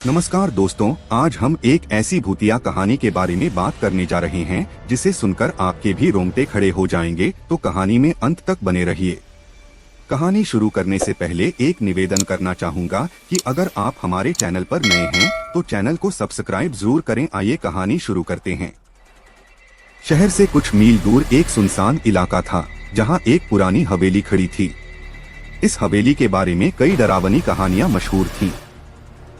नमस्कार दोस्तों, आज हम एक ऐसी भूतिया कहानी के बारे में बात करने जा रहे हैं जिसे सुनकर आपके भी रोंगटे खड़े हो जाएंगे। तो कहानी में अंत तक बने रहिए। कहानी शुरू करने से पहले एक निवेदन करना चाहूँगा कि अगर आप हमारे चैनल पर नए हैं तो चैनल को सब्सक्राइब जरूर करें। आइए कहानी शुरू करते हैं। शहर से कुछ मील दूर एक सुनसान इलाका था जहाँ एक पुरानी हवेली खड़ी थी। इस हवेली के बारे में कई डरावनी कहानियां मशहूर थीं।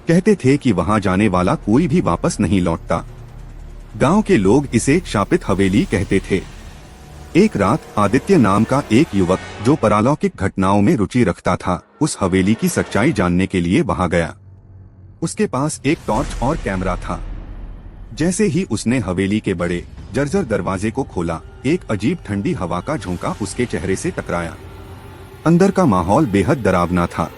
कहते थे कि वहां जाने वाला कोई भी वापस नहीं लौटता। गांव के लोग इसे शापित हवेली कहते थे। एक रात आदित्य नाम का एक युवक जो पारलौकिक घटनाओं में रुचि रखता था, उस हवेली की सच्चाई जानने के लिए वहां गया। उसके पास एक टॉर्च और कैमरा था। जैसे ही उसने हवेली के बड़े जर्जर दरवाजे को खोला, एक अजीब ठंडी हवा का झोंका उसके चेहरे से टकराया। अंदर का माहौल बेहद डरावना था।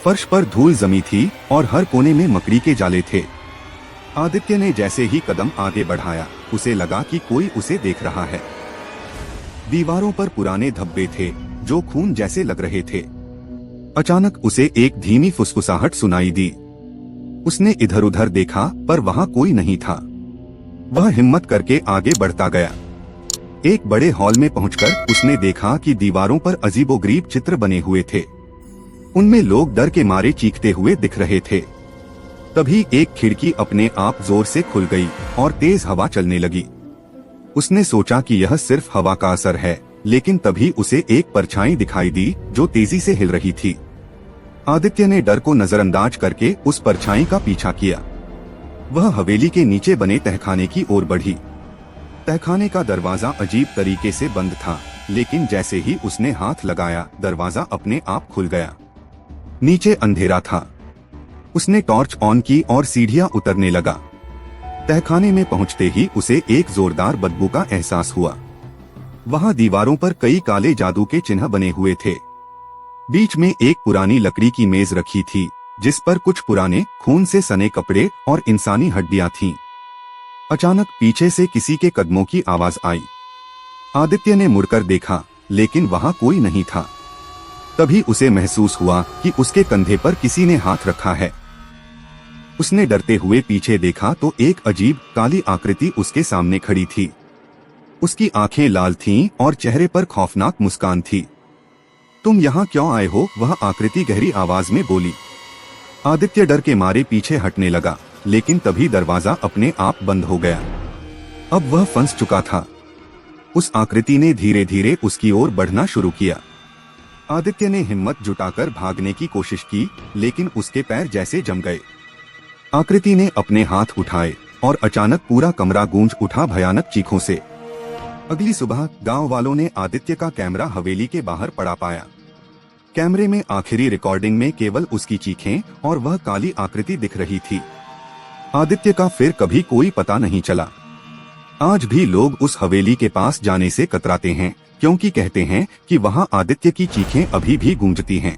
फर्श पर धूल जमी थी और हर कोने में मकड़ी के जाले थे। आदित्य ने जैसे ही कदम आगे बढ़ाया, उसे लगा कि कोई उसे देख रहा है। दीवारों पर पुराने धब्बे थे जो खून जैसे लग रहे थे। अचानक उसे एक धीमी फुसफुसाहट सुनाई दी। उसने इधर उधर देखा पर वहां कोई नहीं था। वह हिम्मत करके आगे बढ़ता गया। एक बड़े हॉल में पहुंचकर उसने देखा कि दीवारों पर अजीबोगरीब चित्र बने हुए थे। उनमें लोग डर के मारे चीखते हुए दिख रहे थे। तभी एक खिड़की अपने आप जोर से खुल गई और तेज हवा चलने लगी। उसने सोचा कि यह सिर्फ हवा का असर है, लेकिन तभी उसे एक परछाई दिखाई दी जो तेजी से हिल रही थी। आदित्य ने डर को नजरअंदाज करके उस परछाई का पीछा किया। वह हवेली के नीचे बने तहखाने की ओर बढ़ी। तहखाने का दरवाजा अजीब तरीके से बंद था, लेकिन जैसे ही उसने हाथ लगाया, दरवाजा अपने आप खुल गया। नीचे अंधेरा था। उसने टॉर्च ऑन की और सीढ़ियां उतरने लगा। तहखाने में पहुंचते ही उसे एक जोरदार बदबू का एहसास हुआ। वहां दीवारों पर कई काले जादू के चिन्ह बने हुए थे। बीच में एक पुरानी लकड़ी की मेज रखी थी जिस पर कुछ पुराने खून से सने कपड़े और इंसानी हड्डियां थीं। अचानक पीछे से किसी के कदमों की आवाज आई। आदित्य ने मुड़कर देखा, लेकिन वहां कोई नहीं था। तभी उसे महसूस हुआ कि उसके कंधे पर किसी ने हाथ रखा है। उसने डरते हुए पीछे देखा तो एक अजीब काली आकृति उसके सामने खड़ी थी। उसकी आंखें लाल थीं और चेहरे पर खौफनाक मुस्कान थी। तुम यहाँ क्यों आए हो? वह आकृति गहरी आवाज में बोली। आदित्य डर के मारे पीछे हटने लगा, लेकिन तभी दरवाजा अपने आप बंद हो गया। अब वह फंस चुका था। उस आकृति ने धीरे धीरे उसकी ओर बढ़ना शुरू किया। आदित्य ने हिम्मत जुटाकर भागने की कोशिश की, लेकिन उसके पैर जैसे जम गए। आकृति ने अपने हाथ उठाए और अचानक पूरा कमरा गूंज उठा भयानक चीखों से। अगली सुबह गांव वालों ने आदित्य का कैमरा हवेली के बाहर पड़ा पाया। कैमरे में आखिरी रिकॉर्डिंग में केवल उसकी चीखें और वह काली आकृति दिख रही थी। आदित्य का फिर कभी कोई पता नहीं चला। आज भी लोग उस हवेली के पास जाने से कतराते हैं, क्योंकि कहते हैं कि वहां आदित्य की चीखें अभी भी गूंजती हैं।